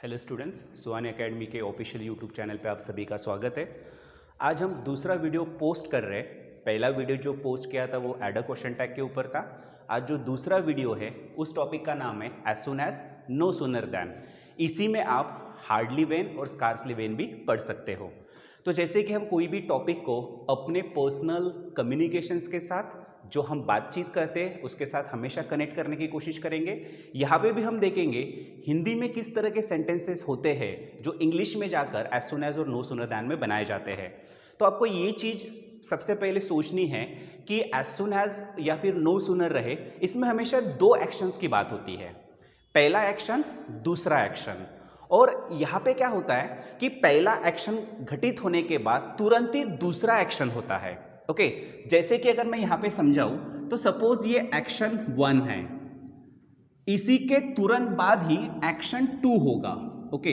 Hello students, सुहानी academy के official YouTube channel पे आप सभी का स्वागत है। आज हम दूसरा वीडियो पोस्ट कर रहे हैं। पहला वीडियो जो पोस्ट किया था वो एड अ क्वेश्चन टैग के ऊपर था। आज जो दूसरा वीडियो है उस टॉपिक का नाम है as soon as, no sooner than. इसी में आप हार्डली वेन और स्कार्सली वेन भी पढ़ सकते हो। तो जैसे कि हम कोई भी टॉपिक को अपने पर्सनल कम्युनिकेशंस के साथ जो हम बातचीत करते हैं उसके साथ हमेशा कनेक्ट करने की कोशिश करेंगे। यहाँ पे भी हम देखेंगे हिंदी में किस तरह के सेंटेंसेस होते हैं जो इंग्लिश में जाकर एज सुन एज और नो सूनर दैन में बनाए जाते हैं। तो आपको ये चीज सबसे पहले सोचनी है कि एज सुन एज या फिर नो सूनर रहे, इसमें हमेशा दो एक्शंस की बात होती है। पहला एक्शन, दूसरा एक्शन। और यहां पे क्या होता है कि पहला एक्शन घटित होने के बाद तुरंत ही दूसरा एक्शन होता है। ओके, जैसे कि अगर मैं यहां पे समझाऊं तो सपोज ये एक्शन 1 है, इसी के तुरंत बाद ही एक्शन 2 होगा। ओके,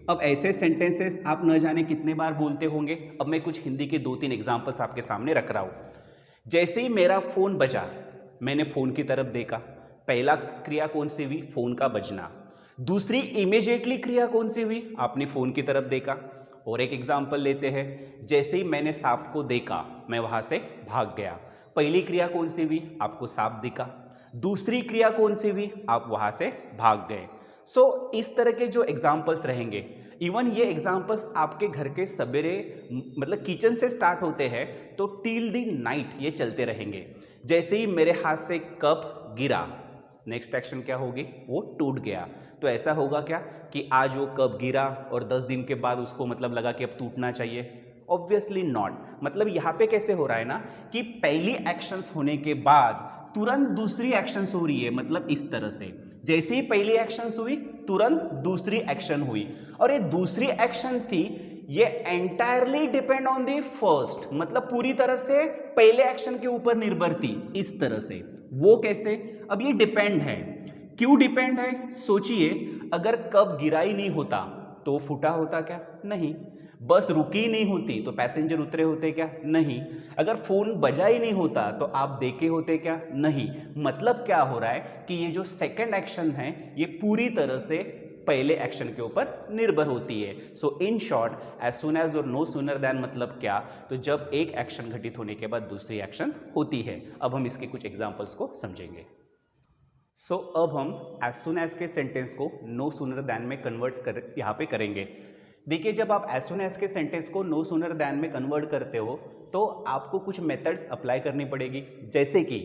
अब ऐसे सेंटेंसेस आप न जाने कितने बार बोलते होंगे। अब मैं कुछ हिंदी के 2-3 एग्जांपल्स आपके सामने रख रहा हूं। जैसे ही मेरा फोन बजा, मैंने फोन की तरफ देखा, पहला क्रिया कौन सी हुई? फोन का बजना। दूसरी इमीडिएटली क्रिया कौन सी हुई? आपने फोन की तरफ देखा। और एक एग्जांपल लेते हैं, जैसे ही मैंने सांप को देखा, मैं वहां से भाग गया। पहली क्रिया कौन सी हुई? आपको सांप दिखा। दूसरी क्रिया कौन सी हुई? आप वहां से भाग गए। सो इस तरह के जो एग्जांपल्स रहेंगे, इवन ये एग्जांपल्स आपके घर के सवेरे मतलब किचन से स्टार्ट होते हैं तो टिल द नाइट ये चलते रहेंगे। जैसे ही मेरे हाथ से कप गिरा, नेक्स्ट एक्शन क्या होगी? वो टूट गया। तो ऐसा होगा क्या कि आज वो कप गिरा और 10 दिन के बाद उसको मतलब लगा कि अब टूटना चाहिए? Obviously not. मतलब यहां पे कैसे हो रहा है ना कि पहली एक्शंस होने के बाद तुरंत दूसरी एक्शंस हो रही है। मतलब इस तरह से जैसे ही पहली एक्शंस हुई तुरंत दूसरी एक्शन हुई, और ये दूसरी एक्शन थी ये entirely depend on the first, मतलब पूरी तरह से पहले एक्शन के ऊपर निर्भर थी। इस तरह से वो कैसे? अब ये डिपेंड है। क्यों डिपेंड है? सोचिए, अगर कप गिरा ही नहीं होता तो फूटा होता क्या? नहीं। बस रुकी ही नहीं होती तो पैसेंजर उतरे होते क्या? नहीं। अगर फोन बजा ही नहीं होता तो आप देखे होते क्या? नहीं। मतलब क्या हो रहा है कि ये जो सेकंड एक्शन है ये पूरी तरह से पहले एक्शन के ऊपर निर्भर होती है। So in short, as soon as और नो सूनर दैन मतलब क्या? तो जब एक एक्शन घटित होने के बाद दूसरी एक्शन होती है। अब हम इसके कुछ एग्जांपल्स को समझेंगे। सो अब हम एज सुन एज के सेंटेंस को नो सूनर दैन में कन्वर्ट यहां पे करेंगे। देखिए, जब आप एज सुन एज के सेंटेंस को नो सूनर दैन में कन्वर्ट करते हो तो आपको कुछ मेथड्स अप्लाई करनी पड़ेगी। जैसे कि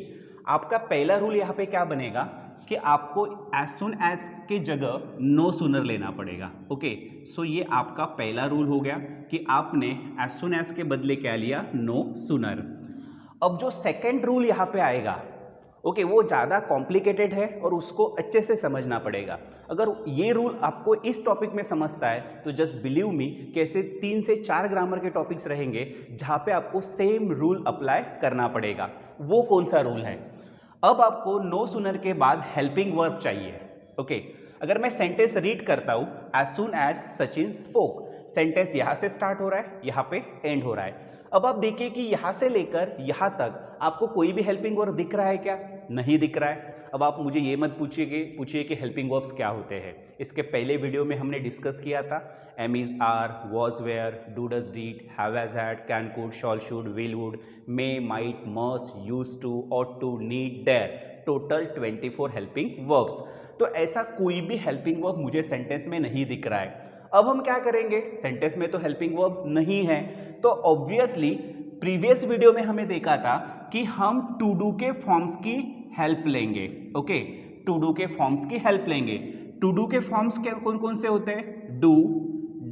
आपका पहला रूल यहां पे क्या बनेगा कि आपको एज सुन एज के जगह नो सूनर लेना पड़ेगा। ओके, सो ये आपका पहला रूल हो गया कि आपने एज सुन एज के बदले क्या लिया? No sooner. अब जो सेकेंड रूल यहां पे आएगा, ओके, वो ज्यादा कॉम्प्लिकेटेड है और उसको अच्छे से समझना पड़ेगा। अगर ये रूल आपको इस टॉपिक में समझता है तो जस्ट बिलीव मी कि ऐसे 3 से 4 ग्रामर के टॉपिक्स रहेंगे जहां पे आपको सेम रूल अप्लाई करना पड़ेगा। वो कौन सा रूल है? अब आपको नो सूनर के बाद हेल्पिंग वर्ब चाहिए। ओके, अगर मैं सेंटेंस रीड करता हूं, as soon as Sachin spoke, sentence यहां से स्टार्ट हो रहा है, यहां पे एंड हो रहा है। अब आप देखिए कि यहां से लेकर यहां तक आपको कोई भी हेल्पिंग वर्ब दिख रहा है क्या? नहीं दिख रहा है। अब आप मुझे ये मत पूछिए कि हेल्पिंग वर्ब्स क्या होते हैं। इसके पहले वीडियो में हमने डिस्कस किया था, am is, are, was, were, do does did, have has had, can could, shall should, will would, may, might, must, used to, ought to, need, dare, total 24 helping verbs. तो ऐसा कोई भी helping verb मुझे sentence में नहीं दिख रहा है। अब हम क्या करेंगे? सेंटेंस में तो हेल्पिंग वर्ब नहीं है, तो ऑब्वियसली प्रीवियस वीडियो में हमें देखा था कि हम टू डू के फॉर्म्स की हेल्प लेंगे। ओके, टू डू के फॉर्म्स की हेल्प लेंगे। टू डू के फॉर्म्स कौन कौन से होते हैं? Do,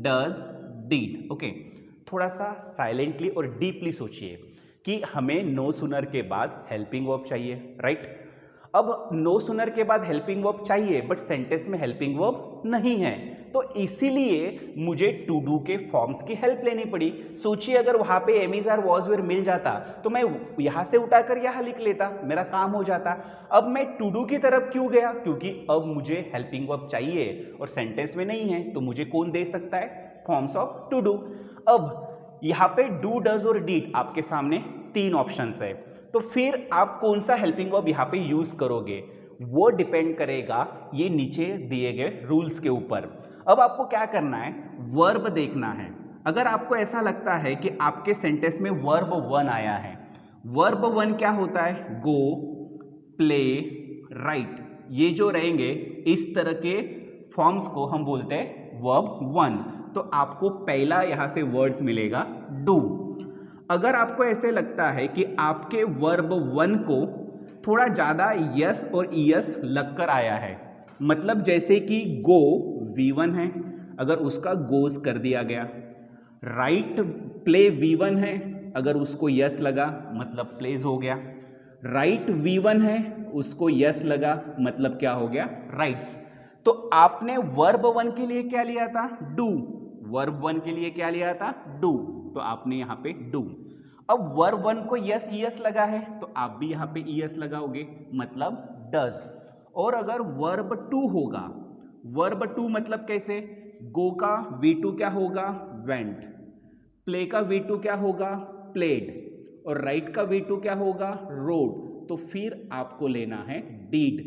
does, deed. ओके, थोड़ा सा साइलेंटली और डीपली सोचिए कि हमें नो सूनर के बाद हेल्पिंग वर्ब चाहिए, राइट? अब नो सूनर के बाद हेल्पिंग वर्ब चाहिए बट सेंटेंस में हेल्पिंग वर्ब नहीं है, तो इसीलिए मुझे टू डू के फॉर्म्स की हेल्प लेनी पड़ी। सोचिए, अगर वहां पे am is, are, was, were मिल जाता तो मैं यहां से उठाकर यहां लिख लेता, मेरा काम हो जाता। अब मैं टू डू की तरफ क्यों गया? क्योंकि अब मुझे हेल्पिंग वर्ब चाहिए और सेंटेंस में नहीं है, तो मुझे कौन दे सकता है? Forms of to do. अब यहां पे डू, डज और डीड आपके सामने 3 ऑप्शंस है, तो फिर आप कौन सा हेल्पिंग वर्ब यहां पे यूज करोगे वो डिपेंड करेगा ये नीचे दिए गए रूल्स के ऊपर। अब आपको क्या करना है, वर्ब देखना है। अगर आपको ऐसा लगता है कि आपके सेंटेंस में वर्ब वन आया है, वर्ब वन क्या होता है, गो, प्ले, राइट, ये जो रहेंगे इस तरह के फॉर्म्स को हम बोलते हैं वर्ब वन। तो आपको पहला यहां से वर्ड्स मिलेगा डू। अगर आपको ऐसे लगता है कि आपके वर्ब वन को थोड़ा ज्यादा यस और ईएस लगकर आया है, मतलब जैसे कि गो V1 है, अगर उसका गोज कर दिया गया, राइट प्ले V1 है, अगर उसको यस लगा मतलब प्लेज हो गया, राइट V1 है, उसको यस लगा मतलब क्या हो गया, राइट्स। तो आपने वर्ब वन के लिए क्या लिया था, डू, वर्ब वन के लिए क्या लिया था, डू, तो आपने यहां पे डू। अब वर्ब वन को यस ईएस लगा है तो आप भी यहां पे ईएस लगाओगे मतलब डज। और अगर वर्ब टू होगा, वर्ब टू मतलब कैसे, गो का V2 क्या होगा, वेंट, प्ले का V2 क्या होगा, प्लेड, और राइट का V2 क्या होगा, रोड। तो फिर आपको लेना है डीड।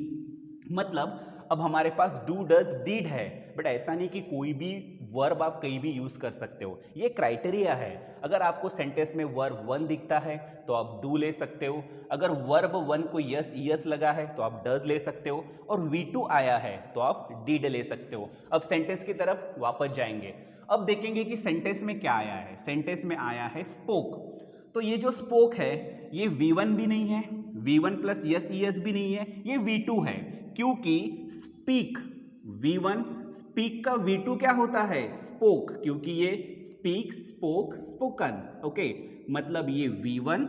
मतलब अब हमारे पास डू डज डीड है, बट ऐसा नहीं कि कोई भी वर्ब आप कहीं भी यूज कर सकते हो, ये क्राइटेरिया है। अगर आपको सेंटेंस में वर्ब वन दिखता है तो आप डू ले सकते हो, अगर वर्ब वन को यस ईएस लगा है तो आप डज ले सकते हो, और V2 आया है तो आप डीड ले सकते हो। अब सेंटेंस की तरफ वापस जाएंगे, अब देखेंगे कि सेंटेंस में क्या आया है। सेंटेंस में आया है स्पोक। तो ये जो स्पोक है ये V1 भी नहीं है, V1 प्लस यस ईएस भी नहीं है, ये V2 है, क्योंकि स्पीक V1, स्पीक का V2 क्या होता है, स्पोक, क्योंकि ये स्पीक, स्पोक, स्पोकन। ओके, मतलब ये V1,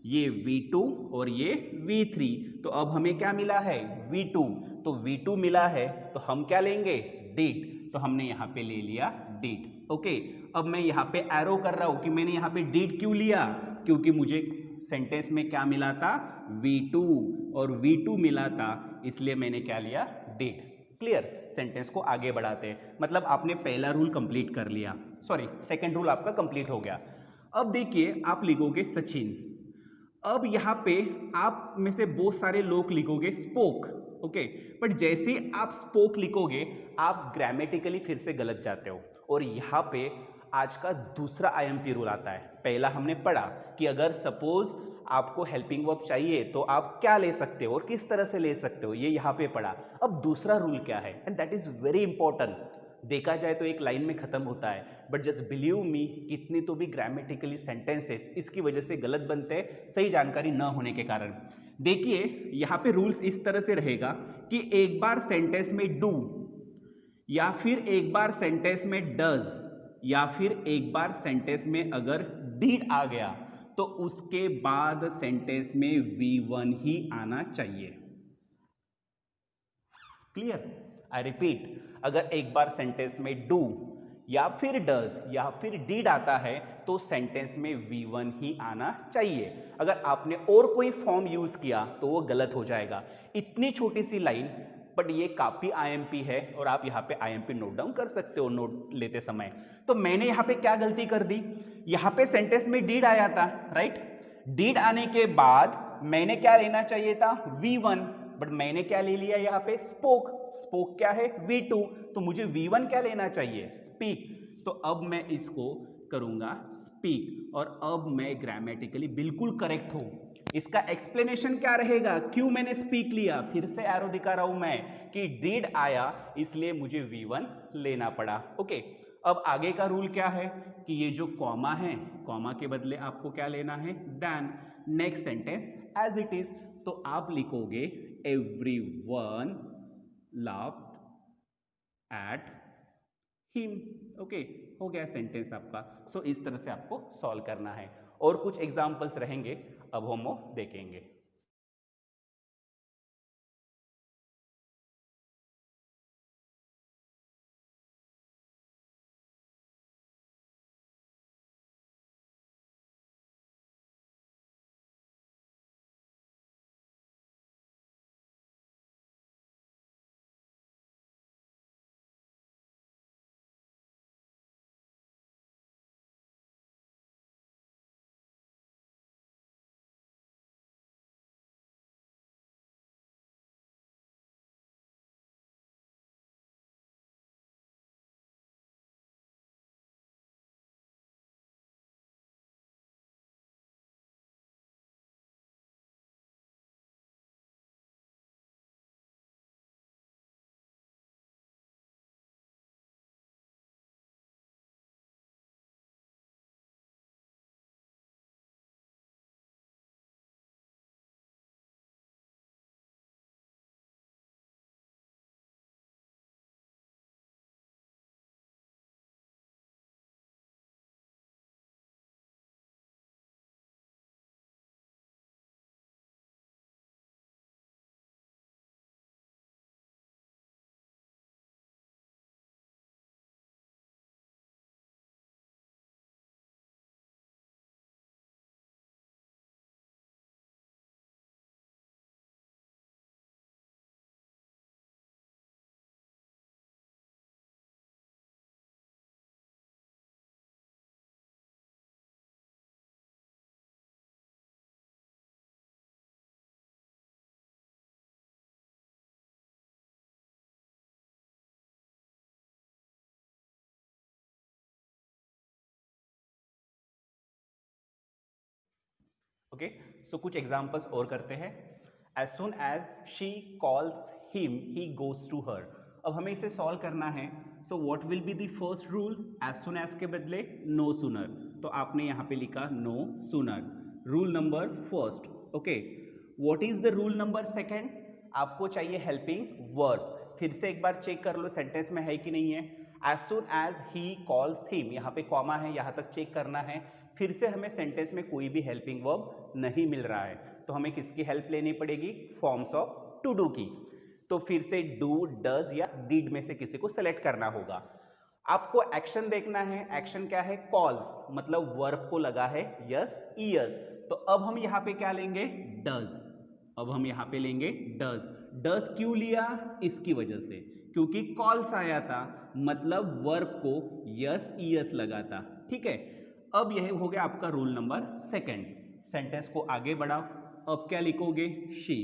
ये V2 और ये V3। तो अब हमें क्या मिला है, V2। तो V2 मिला है तो हम क्या लेंगे, डिड। तो हमने यहां पे ले लिया डिड। ओके, अब मैं यहां पे एरो कर रहा हूं कि मैंने यहां पे डिड क्यों लिया, क्योंकि मुझे सेंटेंस में क्या मिला था, V2 और V2 मिला था, इसलिए मैंने क्या लिया, डिड। क्लियर, सेंटेंस को आगे बढ़ाते हैं। मतलब आपने पहला रूल कंप्लीट कर लिया, सॉरी सेकंड रूल आपका कंप्लीट हो गया। अब देखिए आप लिखोगे सचिन, अब यहां पे आप में से बहुत सारे लोग लिखोगे स्पोक। ओके, बट जैसे आप स्पोक लिखोगे आप ग्रामेटिकली फिर से गलत जाते हो, और यहां पे आज का दूसरा आईएमपी रूल आता है। पहला हमने पढ़ा कि अगर सपोज आपको हेल्पिंग वर्ब चाहिए तो आप क्या ले सकते हो और किस तरह से ले सकते हो, ये यहां पे पढ़ा। अब दूसरा रूल क्या है, and that is very important. देखा जाए तो एक लाइन में खत्म होता है, बट जस्ट बिलीव मी, कितनी तो भी ग्रामेटिकली सेंटेंसेस इसकी वजह से गलत बनते हैं, सही जानकारी न होने के कारण। देखिए यहां पे रूल्स इस तरह से रहेगा कि एक बार सेंटेंस में डू, या फिर एक बार सेंटेंस में डज, या फिर एक बार सेंटेंस में अगर डीड आ गया तो उसके बाद सेंटेंस में V1 ही आना चाहिए। क्लियर, आई रिपीट, अगर एक बार सेंटेंस में डू या फिर डज या फिर डीड आता है तो सेंटेंस में V1 ही आना चाहिए। अगर आपने और कोई फॉर्म यूज किया तो वो गलत हो जाएगा। इतनी छोटी सी लाइन, बट ये काफी आईएमपी है, और आप यहाँ पे आईएमपी नोट डाउन कर सकते हो नोट लेते समय। तो मैंने यहाँ पे क्या गलती कर दी, यहाँ पे सेंटेंस में डीड आया था, राइट, डीड आने के बाद मैंने क्या लेना चाहिए था, V1, बट मैंने क्या ले लिया यहाँ पे, स्पोक। स्पोक क्या है, V2, तो मुझे V1 क्या लेना चाहिए, स्पीक। तो अब मैं इसको करूंगा स्पीक, और अब मैं ग्रामेटिकली बिल्कुल करेक्ट हूं। इसका एक्सप्लेनेशन क्या रहेगा, क्यों मैंने स्पीक लिया, फिर से एरो दिखा रहा हूं मैं कि डीड आया इसलिए मुझे V1 लेना पड़ा। ओके, अब आगे का रूल क्या है कि ये जो कॉमा है, कॉमा के बदले आपको क्या लेना है, then next sentence as it is. तो आप लिखोगे everyone laughed at him. Okay, हो गया सेंटेंस आपका। सो इस तरह से आपको सॉल्व करना है, और कुछ एग्जांपल्स रहेंगे अब हम वो देखेंगे। ओके, सो कुछ एग्जांपल्स और करते हैं। As soon as she calls him he goes to her. अब हमें इसे सॉल्व करना है। So what will be the first rule? As soon as के बदले नो सूनर, तो आपने यहाँ पे लिखा no sooner, rule number first. Okay, what is the rule number second? आपको चाहिए हेल्पिंग वर्ब। फिर से एक बार चेक कर लो सेंटेंस में है कि नहीं है। As soon as he calls him, यहाँ पे कॉमा है, यहाँ तक चेक करना है। फिर से हमें सेंटेंस में कोई भी हेल्पिंग वर्ब नहीं मिल रहा है, तो हमें किसकी हेल्प लेनी पड़ेगी? फॉर्म्स ऑफ टू डू की। तो फिर से डू, डज या डिड में से किसी को सेलेक्ट करना होगा। आपको एक्शन देखना है। एक्शन क्या है? कॉल्स, मतलब वर्ब को लगा है यस ईयस। तो अब हम यहाँ पे क्या लेंगे? डज। अब हम यहाँ पे लेंगे डज। डज क्यों लिया? इसकी वजह से, क्योंकि कॉल्स आया था, मतलब वर्ब को यस ईयस लगा था। ठीक है, अब यह हो गया आपका रूल नंबर सेकंड। सेंटेंस को आगे बढ़ाओ। अब क्या लिखोगे? शी।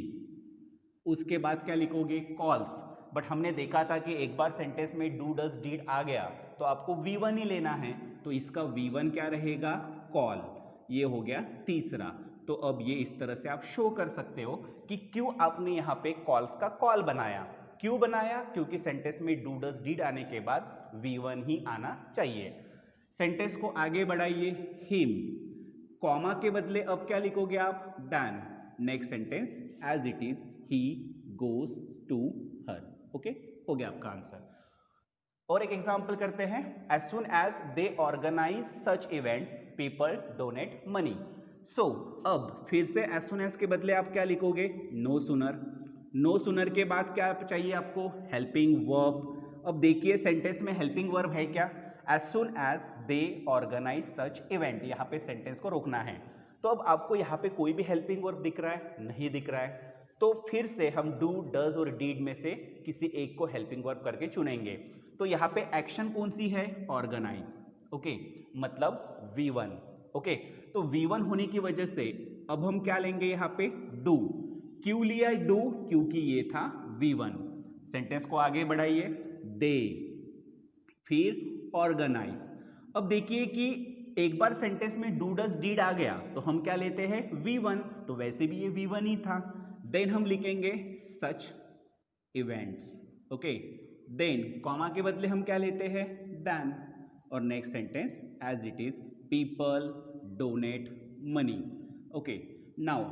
उसके बाद क्या लिखोगे? कॉल्स। बट हमने देखा था कि एक बार सेंटेंस में डू डज डीड आ गया तो आपको V1 ही लेना है, तो इसका V1 क्या रहेगा? कॉल। ये हो गया तीसरा। तो अब ये इस तरह से आप शो कर सकते हो कि क्यों आपने यहाँ पे कॉल्स का कॉल बनाया। क्यों बनाया? क्योंकि सेंटेंस में डू डज डीड आने के बाद V1 ही आना चाहिए। सेंटेंस को आगे बढ़ाइए। हिम, कॉमा के बदले अब क्या लिखोगे आप? Then. Next sentence as it is, he goes to her. Okay, हो गया आपका आंसर। और एक एग्जांपल करते हैं। As soon as they organise such events people donate money. So अब फिर से एज सुन एज के बदले आप क्या लिखोगे? No sooner. नो सुनर के बाद क्या चाहिए आपको? Helping verb. अब देखिए सेंटेंस में हेल्पिंग वर्ब है क्या? As soon as they organise such event. यहाँ पे सेंटेंस को रोकना है। तो अब आपको यहाँ पे कोई भी हेल्पिंग वर्ब दिख रहा है? नहीं दिख रहा है। तो फिर से हम डू, डज और डीड में से किसी एक को हेल्पिंग वर्ब करके चुनेंगे। तो यहाँ पे एक्शन कौन सी है? ऑर्गेनाइज। ओके, मतलब V1। ओके, तो V1 होने की वजह से अब हम क्या लेंगे यहाँ पे? डू। क्यों लिया डू? क्योंकि ये था V1। सेंटेंस को आगे बढ़ाइए। दे, फिर ऑर्गेनाइज। अब देखिए कि एक बार सेंटेंस में डू डज डीड आ गया तो हम क्या लेते हैं? V1, तो वैसे भी ये V1 ही था। देन हम लिखेंगे such events. Okay, then comma के बदले हम क्या लेते हैं? देन। और next sentence as it is, people donate money. Okay, now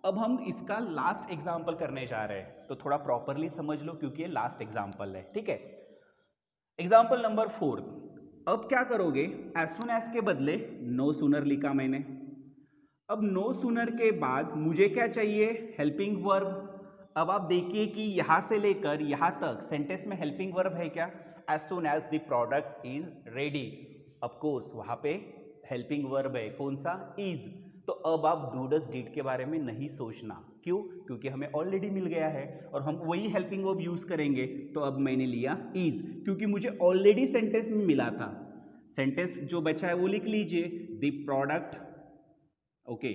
अब हम इसका लास्ट एग्जाम्पल करने जा रहे हैं, तो थोड़ा प्रॉपरली समझ लो क्योंकि ये लास्ट एग्जाम्पल है। ठीक है, एग्जाम्पल नंबर 4। अब क्या करोगे? एज सुन एज के बदले नो सूनर लिखा मैंने। अब नो सूनर के बाद मुझे क्या चाहिए? Helping verb. अब आप देखिए कि यहां से लेकर यहां तक सेंटेंस में हेल्पिंग वर्ब है क्या? As soon as the product is ready. Of course वहां पे हेल्पिंग वर्ब है, कौन सा? इज। तो अब आप डू डज डिड के बारे में नहीं सोचना। क्यों? क्योंकि हमें ऑलरेडी मिल गया है और हम वही हेल्पिंग वर्ब यूज करेंगे। तो अब मैंने लिया इज, क्योंकि मुझे ऑलरेडी सेंटेंस में मिला था। सेंटेंस जो बचा है वो लिख लीजिए, द प्रोडक्ट। ओके,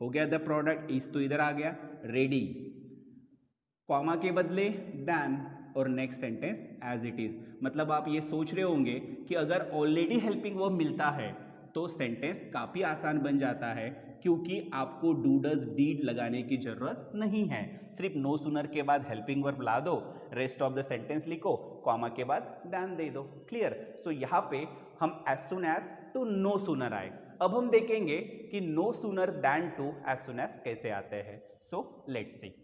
हो गया द प्रोडक्ट इज, तो इधर आ गया रेडी, कॉमा के बदले देन, और next sentence as it is. मतलब आप ये सोच रहे होंगे कि अगर ऑलरेडी हेल्पिंग वर्ब मिलता है तो सेंटेंस काफी आसान बन जाता है, क्योंकि आपको डू डज डीड लगाने की जरूरत नहीं है। सिर्फ नो सूनर के बाद हेल्पिंग वर्ब ला दो, रेस्ट ऑफ द सेंटेंस लिखो, कॉमा के बाद देन दे दो। क्लियर? सो यहाँ पे हम as soon as to no sooner आए। अब हम देखेंगे कि no sooner than to as soon as कैसे आते हैं। So let's see.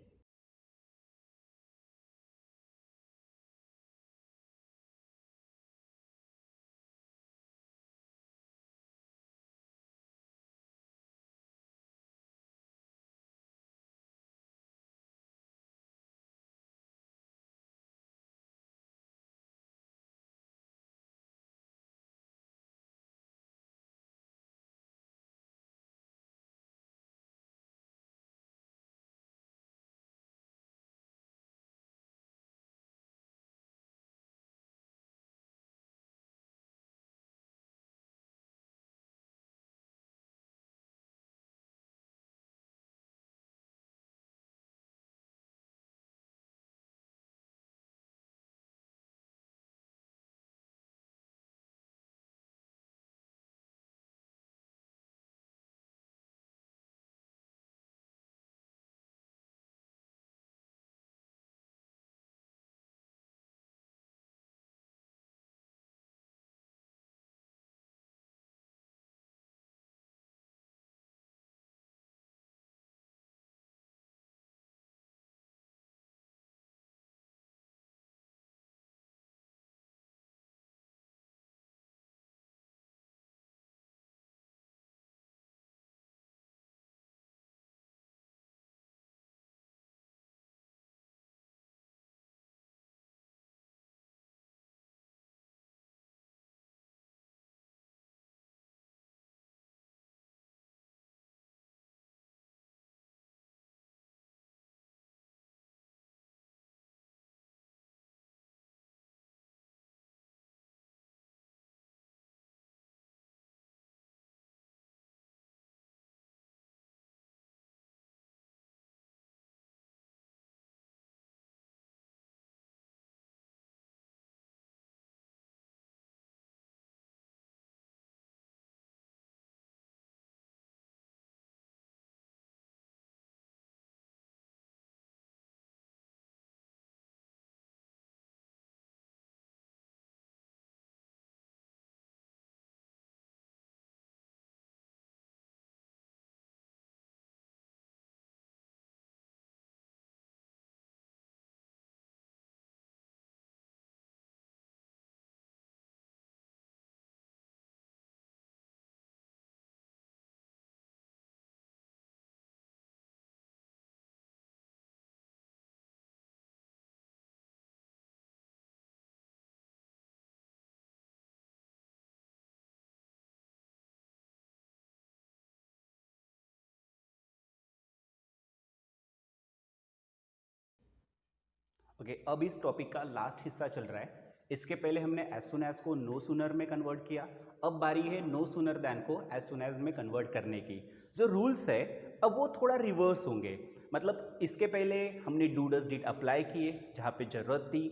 ओके, अब इस टॉपिक का लास्ट हिस्सा चल रहा है। इसके पहले हमने एज सुन एज को नो सूनर में कन्वर्ट किया, अब बारी है नो सूनर दैन को एज सुन एज में कन्वर्ट करने की। जो रूल्स है अब वो थोड़ा रिवर्स होंगे, मतलब इसके पहले हमने डू डज डिड अप्लाई किए जहाँ पे जरूरत थी,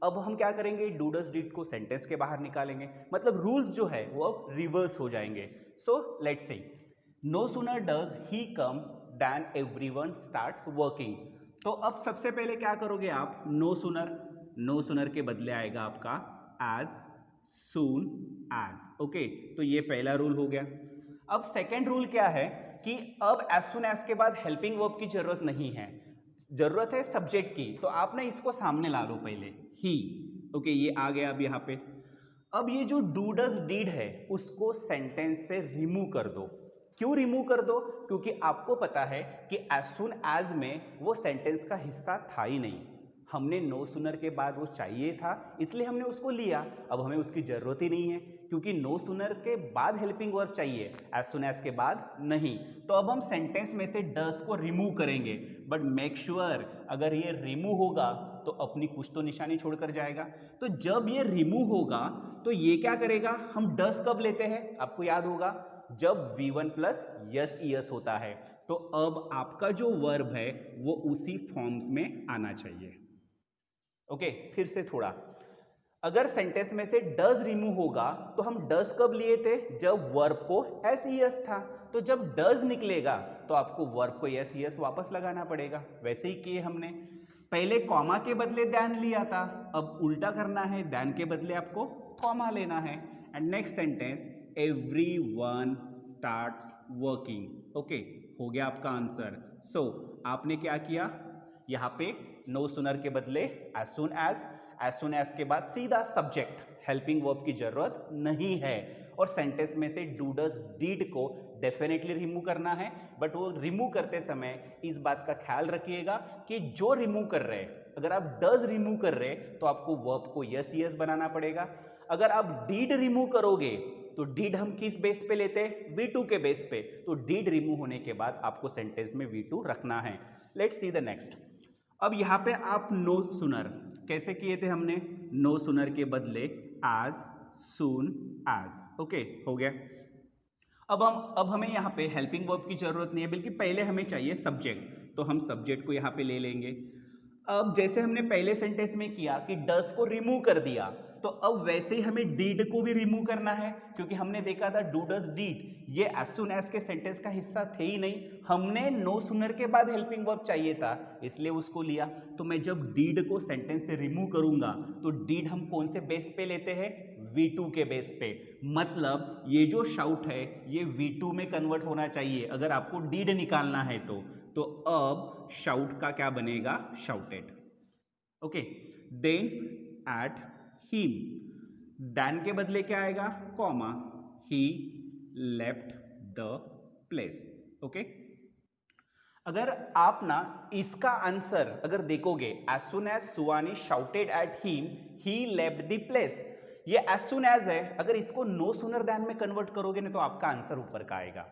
अब हम क्या करेंगे, डू डज डिड को सेंटेंस के बाहर निकालेंगे, मतलब रूल्स जो है वो अब रिवर्स हो जाएंगे। So let's say no sooner does he come than everyone starts working. तो अब सबसे पहले क्या करोगे आप, नो सूनर के बदले आएगा आपका एज सून एज। ओके, तो ये पहला रूल हो गया। अब सेकेंड रूल क्या है कि अब एज सुन एज के बाद हेल्पिंग वर्ब की जरूरत नहीं है, जरूरत है सब्जेक्ट की। तो आप ना इसको सामने ला लो पहले, ही। ओके, ये आ गया अब यहाँ पे। अब ये जो डू डज डीड है उसको सेंटेंस से रिमूव कर दो। क्यों रिमूव कर दो, क्योंकि आपको पता है कि एज सुन एज में वो सेंटेंस का हिस्सा था ही नहीं, हमने नो सूनर के बाद वो चाहिए था इसलिए हमने उसको लिया, अब हमें उसकी जरूरत ही नहीं है क्योंकि नो सूनर के बाद हेल्पिंग वर्ब चाहिए, एज सुन एज के बाद नहीं। तो अब हम सेंटेंस में से डज को रिमूव करेंगे, बट मेक श्योर अगर ये रिमूव होगा तो अपनी कुछ तो निशानी छोड़कर जाएगा। तो जब ये रिमूव होगा तो ये क्या करेगा, हम डज कब लेते हैं, आपको याद होगा जब V1 प्लस यस यस होता है। तो अब आपका जो वर्ब है वो उसी फॉर्म्स में आना चाहिए। ओके, फिर से थोड़ा, अगर सेंटेंस में से डज रिमूव होगा तो हम डज कब लिए थे, जब वर्ब को एस यस था। तो जब डज निकलेगा तो आपको वर्ब को एस यस वापस लगाना पड़ेगा, वैसे ही किए हमने। पहले कॉमा के बदले दैन लिया था, अब उल्टा करना है, दैन के बदले आपको कॉमा लेना है। And next sentence, everyone starts working. Okay, हो गया आपका आंसर। सो आपने क्या किया, यहाँ पे नो सूनर के बदले एज सुन एज के बाद सीधा सब्जेक्ट, हेल्पिंग वर्ब की जरूरत नहीं है। और सेंटेंस में से डू डज डीड को डेफिनेटली रिमूव करना है, बट वो रिमूव करते समय इस बात का ख्याल रखिएगा कि जो रिमूव कर रहे हैं, अगर आप डज रिमूव कर रहे हैं तो आपको वर्ब को यस यस बनाना पड़ेगा। अगर आप डीड रिमूव करोगे तो डीड हम किस बेस पे लेते हैं, V2 के बेस पे। तो डीड रिमूव होने के बाद आपको सेंटेंस में V2 रखना है। Let's see the next. अब यहाँ पे आप नो सूनर कैसे किए थे हमने, नो सूनर के बदले एज सून एज। ओके, हो गया। अब हमें यहाँ पे हेल्पिंग वर्ब की जरूरत नहीं है, बल्कि पहले हमें चाहिए सब्जेक्ट, तो हम सब्जेक्ट को यहाँ पे ले लेंगे। अब जैसे हमने पहले सेंटेंस में किया कि डज को रिमूव कर दिया, तो अब वैसे ही हमें डीड को भी रिमूव करना है, क्योंकि हमने देखा था डू डज डीड ये एज सुन एज के सेंटेंस का हिस्सा थे ही नहीं, हमने नो सूनर के बाद हेल्पिंग वर्ब चाहिए था इसलिए उसको लिया। तो मैं जब डीड को सेंटेंस से रिमूव करूंगा तो डीड हम कौन से बेस पे लेते हैं, V2 के बेस पे। मतलब ये जो शाउट है ये V2 में कन्वर्ट होना चाहिए अगर आपको डीड निकालना है तो अब शाउट का क्या बनेगा, shouted. Okay, then at him, than के बदले क्या आएगा, comma, he left the place. Okay, अगर आप ना इसका आंसर अगर देखोगे, as soon as Suvani shouted at him he left the place, ये एज सुन एज है, अगर इसको नो सूनर दैन में कन्वर्ट करोगे ना तो आपका आंसर ऊपर का आएगा।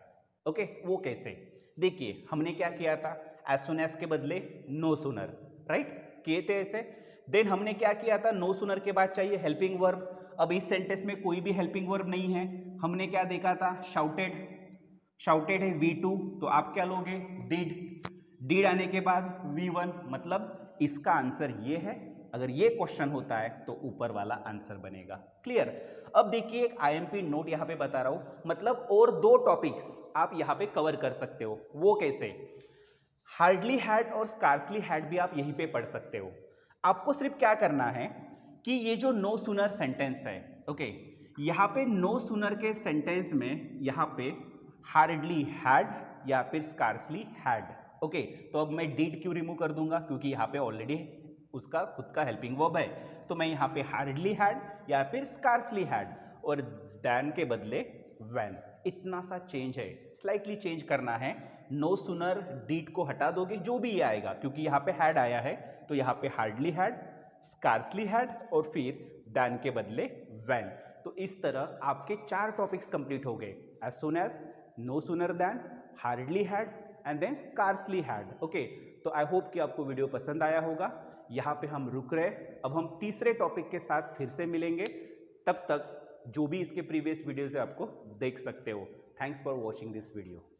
ओके, वो कैसे, देखिए हमने क्या किया था, एज सुन एज के बदले नो सूनर, राइट, किए थे ऐसे। देन हमने क्या किया था, नो सूनर के बाद चाहिए हेल्पिंग वर्ब। अब इस सेंटेंस में कोई भी हेल्पिंग वर्ब नहीं है, हमने क्या देखा था, शाउटेड है V2, तो आप क्या लोगे, डीड आने के बाद V1, मतलब इसका आंसर ये है। अगर ये क्वेश्चन होता है तो ऊपर वाला आंसर बनेगा। क्लियर। अब देखिए एक IMP नोट यहां पे बता रहा हूं, मतलब और दो टॉपिक्स आप यहां पे कवर कर सकते हो। वो कैसे, हार्डली हैड और स्कार्सली हैड भी आप यहीं पे पढ़ सकते हो। आपको सिर्फ क्या करना है कि ये जो नो सूनर सेंटेंस है, ओके, यहां पे नो सूनर के सेंटेंस में यहां पे हार्डली हैड या फिर स्कार्सली हैड। ओके, तो अब मैं डीड क्यों रिमूव कर दूंगा, क्योंकि यहाँ पे ऑलरेडी उसका खुद का हेल्पिंग वर्ब है, तो मैं यहाँ पे हार्डली हैड या फिर स्कार्सली हैड, और दैन के बदले व्हेन। इतना सा चेंज है, स्लाइटली चेंज करना है। नो सूनर डीड को हटा दोगे जो भी ये आएगा, क्योंकि यहाँ पे हैड आया है, तो यहाँ पे हार्डली हैड, स्कार्सली हैड और फिर दैन के बदले व्हेन। तो इस तरह आपके 4 टॉपिक्स कंप्लीट हो गए, as soon as, no sooner than, hardly had and then scarcely had. Okay, तो आई होप कि आपको वीडियो पसंद आया होगा। यहाँ पे हम रुक रहे। अब हम तीसरे टॉपिक के साथ फिर से मिलेंगे, तब तक जो भी इसके प्रीवियस वीडियोज है आपको देख सकते हो। Thanks for watching this video.